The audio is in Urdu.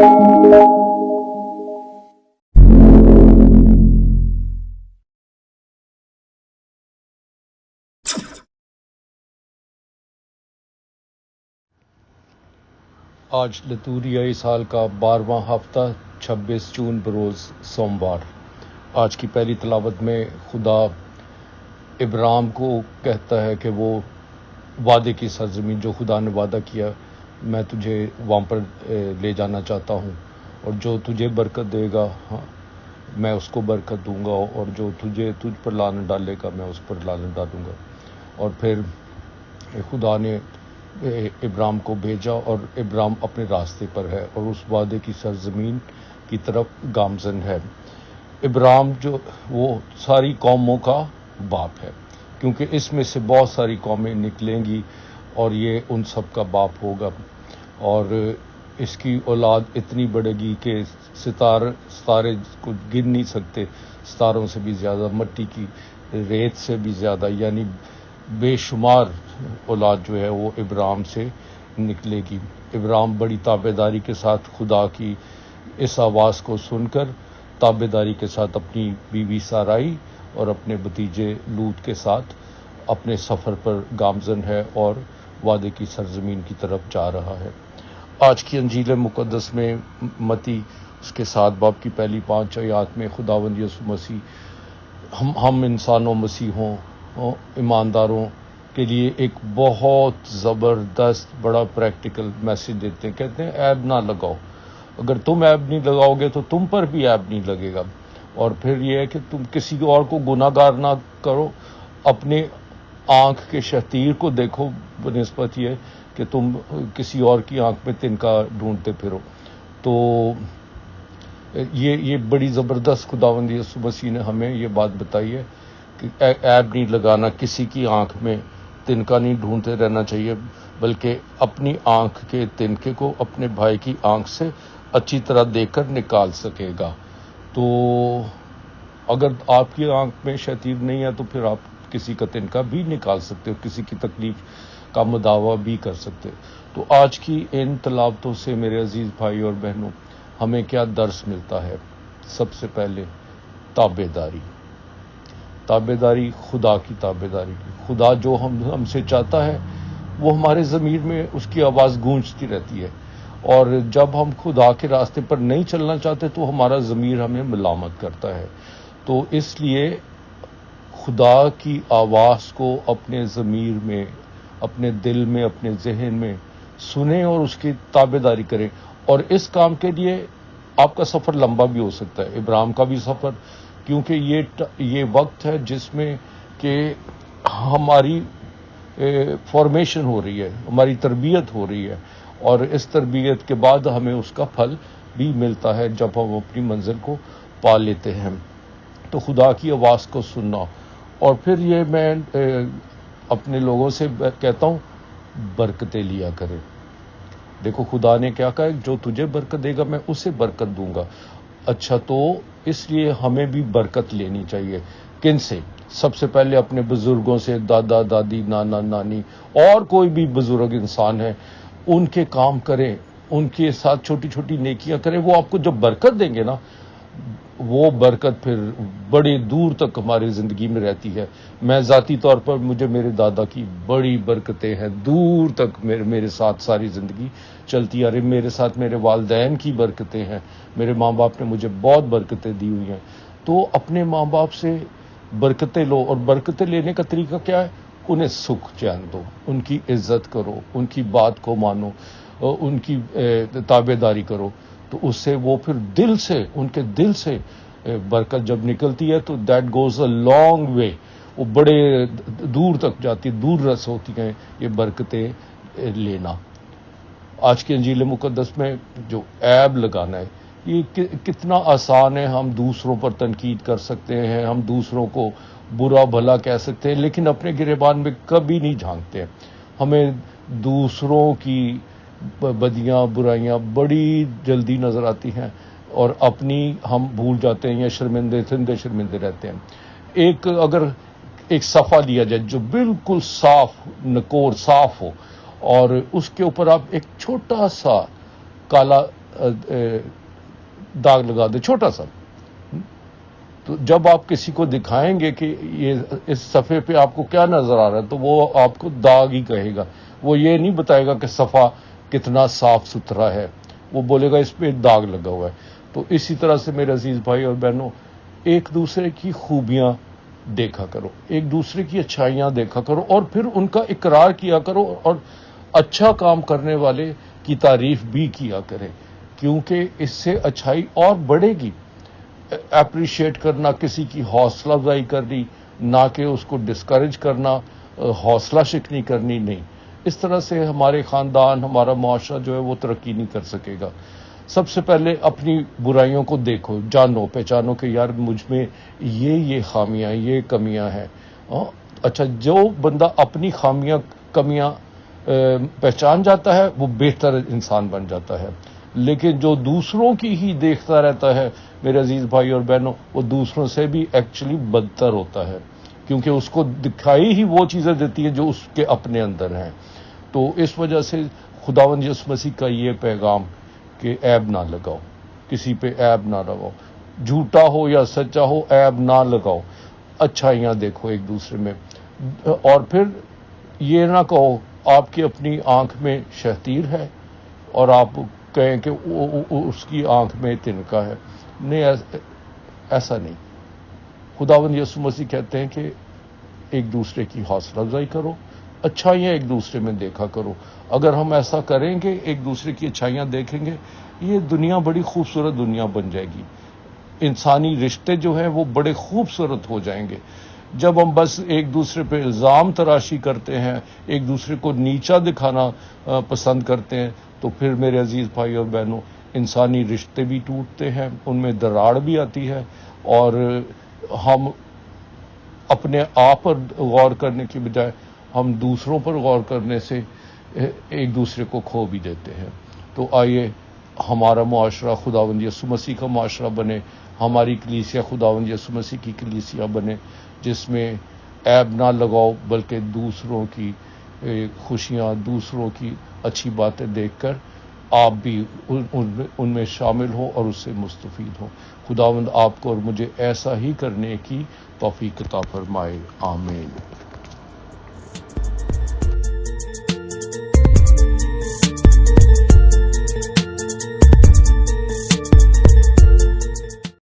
آج لتوریائی سال کا 12واں ہفتہ 26 جون بروز سوموار۔ آج کی پہلی تلاوت میں خدا ابراہیم کو کہتا ہے کہ وہ وعدے کی سرزمین جو خدا نے وعدہ کیا میں تجھے وہاں پر لے جانا چاہتا ہوں، اور جو تجھے برکت دے گا میں اس کو برکت دوں گا، اور جو تجھ پر لعنت ڈالے گا میں اس پر لعنت ڈالوں گا۔ اور پھر خدا نے ابراہیم کو بھیجا اور ابراہیم اپنے راستے پر ہے اور اس وعدے کی سرزمین کی طرف گامزن ہے۔ ابراہیم جو وہ ساری قوموں کا باپ ہے، کیونکہ اس میں سے بہت ساری قومیں نکلیں گی اور یہ ان سب کا باپ ہوگا، اور اس کی اولاد اتنی بڑھے گی کہ ستارے کو گن نہیں سکتے، ستاروں سے بھی زیادہ، مٹی کی ریت سے بھی زیادہ، یعنی بے شمار اولاد جو ہے وہ ابراہیم سے نکلے گی۔ ابراہیم بڑی تابعداری کے ساتھ خدا کی اس آواز کو سن کر تابعداری کے ساتھ اپنی بیوی سارائی اور اپنے بھتیجے لوط کے ساتھ اپنے سفر پر گامزن ہے اور وعدے کی سرزمین کی طرف جا رہا ہے۔ آج کی انجیل مقدس میں متی اس کے 7 باب کی پہلی 5 آیات میں خداوند یسوع مسیح ہم انسانوں مسیحوں ایمانداروں کے لیے ایک بہت زبردست بڑا پریکٹیکل میسج دیتے ہیں۔ کہتے ہیں عیب نہ لگاؤ، اگر تم عیب نہیں لگاؤ گے تو تم پر بھی عیب نہیں لگے گا۔ اور پھر یہ ہے کہ تم کسی اور کو گناہ گار نہ کرو، اپنے آنکھ کے شتیر کو دیکھو بنسبت یہ کہ تم کسی اور کی آنکھ میں تنکا ڈھونڈتے پھرو۔ تو یہ بڑی زبردست خداوند یسوع مسیح نے ہمیں یہ بات بتائی ہے کہ عیب نہیں لگانا، کسی کی آنکھ میں تنکا نہیں ڈھونڈتے رہنا چاہیے، بلکہ اپنی آنکھ کے تنکے کو اپنے بھائی کی آنکھ سے اچھی طرح دیکھ کر نکال سکے گا۔ تو اگر آپ کی آنکھ میں شتیر نہیں ہے تو پھر آپ کسی کا تنکا بھی نکال سکتے ہو، کسی کی تکلیف کا مداوع بھی کر سکتے ہو۔ تو آج کی ان تلاوتوں سے میرے عزیز بھائی اور بہنوں ہمیں کیا درس ملتا ہے؟ سب سے پہلے تابعداری، خدا کی تابعداری۔ خدا جو ہم سے چاہتا ہے وہ ہمارے ضمیر میں اس کی آواز گونجتی رہتی ہے، اور جب ہم خدا کے راستے پر نہیں چلنا چاہتے تو ہمارا ضمیر ہمیں ملامت کرتا ہے۔ تو اس لیے خدا کی آواز کو اپنے ضمیر میں، اپنے دل میں، اپنے ذہن میں سنیں اور اس کی تابعداری کریں۔ اور اس کام کے لیے آپ کا سفر لمبا بھی ہو سکتا ہے، ابراہیم کا بھی سفر، کیونکہ یہ وقت ہے جس میں کہ ہماری فارمیشن ہو رہی ہے، ہماری تربیت ہو رہی ہے، اور اس تربیت کے بعد ہمیں اس کا پھل بھی ملتا ہے جب ہم اپنی منزل کو پا لیتے ہیں۔ تو خدا کی آواز کو سننا، اور پھر یہ میں اپنے لوگوں سے کہتا ہوں برکتیں لیا کریں۔ دیکھو خدا نے کیا کہا، جو تجھے برکت دے گا میں اسے برکت دوں گا۔ اچھا، تو اس لیے ہمیں بھی برکت لینی چاہیے۔ کن سے؟ سب سے پہلے اپنے بزرگوں سے، دادا دادی، نانا نانی، اور کوئی بھی بزرگ انسان ہے ان کے کام کریں، ان کے ساتھ چھوٹی چھوٹی نیکیاں کریں۔ وہ آپ کو جب برکت دیں گے نا، وہ برکت پھر بڑی دور تک ہماری زندگی میں رہتی ہے۔ میں ذاتی طور پر مجھے میرے دادا کی بڑی برکتیں ہیں، دور تک میرے ساتھ ساری زندگی چلتی آ رہی۔ میرے ساتھ میرے والدین کی برکتیں ہیں، میرے ماں باپ نے مجھے بہت برکتیں دی ہوئی ہیں۔ تو اپنے ماں باپ سے برکتیں لو، اور برکتیں لینے کا طریقہ کیا ہے؟ انہیں سکھ چین دو، ان کی عزت کرو، ان کی بات کو مانو، ان کی تابعداری کرو، تو اس سے وہ پھر دل سے، ان کے دل سے برکت جب نکلتی ہے تو that goes a long way, وہ بڑے دور تک جاتی، دور رس ہوتی ہیں یہ برکتیں لینا۔ آج کی انجیل مقدس میں جو عیب لگانا ہے، یہ کتنا آسان ہے۔ ہم دوسروں پر تنقید کر سکتے ہیں، ہم دوسروں کو برا بھلا کہہ سکتے ہیں، لیکن اپنے گریبان میں کبھی نہیں جھانکتے ہیں۔ ہمیں دوسروں کی بدیاں برائیاں بڑی جلدی نظر آتی ہیں، اور اپنی ہم بھول جاتے ہیں یا شرمندے رہتے ہیں۔ اگر ایک صفحہ لیا جائے جو بالکل صاف نکور صاف ہو، اور اس کے اوپر آپ ایک چھوٹا سا کالا داغ لگا دے چھوٹا سا. تو جب آپ کسی کو دکھائیں گے کہ یہ اس صفحے پہ آپ کو کیا نظر آ رہا ہے تو وہ آپ کو داغ ہی کہے گا. وہ یہ نہیں بتائے گا کہ صفحہ کتنا صاف ستھرا ہے، وہ بولے گا اس پہ داغ لگا ہوا ہے. تو اسی طرح سے میرے عزیز بھائی اور بہنوں، ایک دوسرے کی خوبیاں دیکھا کرو، ایک دوسرے کی اچھائیاں دیکھا کرو، اور پھر ان کا اقرار کیا کرو، اور اچھا کام کرنے والے کی تعریف بھی کیا کرے، کیونکہ اس سے اچھائی اور بڑھے گی. اپریشیٹ کرنا، کسی کی حوصلہ افزائی کرنی، نہ کہ اس کو ڈسکریج کرنا، حوصلہ شکنی کرنی، نہیں. اس طرح سے ہمارے خاندان، ہمارا معاشرہ جو ہے وہ ترقی نہیں کر سکے گا. سب سے پہلے اپنی برائیوں کو دیکھو، جانو، پہچانو کہ یار مجھ میں یہ خامیاں، یہ کمیاں ہیں. اچھا، جو بندہ اپنی خامیاں، کمیاں پہچان جاتا ہے وہ بہتر انسان بن جاتا ہے. لیکن جو دوسروں کی ہی دیکھتا رہتا ہے میرے عزیز بھائی اور بہنوں، وہ دوسروں سے بھی ایکچولی بدتر ہوتا ہے، کیونکہ اس کو دکھائی ہی وہ چیزیں دیتی ہیں جو اس کے اپنے اندر ہیں. تو اس وجہ سے خداوند یسوع مسیح کا یہ پیغام کہ عیب نہ لگاؤ، کسی پہ عیب نہ لگاؤ، جھوٹا ہو یا سچا ہو عیب نہ لگاؤ، اچھائیاں دیکھو ایک دوسرے میں. اور پھر یہ نہ کہو آپ کی اپنی آنکھ میں شہتیر ہے اور آپ کہیں کہ اس کی آنکھ میں تنکا ہے. نہیں، ایسا نہیں. خداوند یسوع مسیح کہتے ہیں کہ ایک دوسرے کی حوصلہ افزائی کرو، اچھائیاں ایک دوسرے میں دیکھا کرو. اگر ہم ایسا کریں گے، ایک دوسرے کی اچھائیاں دیکھیں گے، یہ دنیا بڑی خوبصورت دنیا بن جائے گی. انسانی رشتے جو ہیں وہ بڑے خوبصورت ہو جائیں گے. جب ہم بس ایک دوسرے پہ الزام تراشی کرتے ہیں، ایک دوسرے کو نیچا دکھانا پسند کرتے ہیں، تو پھر میرے عزیز بھائی اور بہنوں، انسانی رشتے بھی ٹوٹتے ہیں، ان میں دراڑ بھی آتی ہے، اور ہم اپنے آپ پر غور کرنے کی بجائے ہم دوسروں پر غور کرنے سے ایک دوسرے کو کھو بھی دیتے ہیں. تو آئیے ہمارا معاشرہ خداوند یسوع مسیح کا معاشرہ بنے، ہماری کلیسیا خداوند یسوع مسیح کی کلیسیا بنے، جس میں عیب نہ لگاؤ بلکہ دوسروں کی خوشیاں، دوسروں کی اچھی باتیں دیکھ کر آپ بھی ان میں شامل ہوں اور اس سے مستفید ہوں. خداوند آپ کو اور مجھے ایسا ہی کرنے کی توفیق عطا فرمائے. آمین.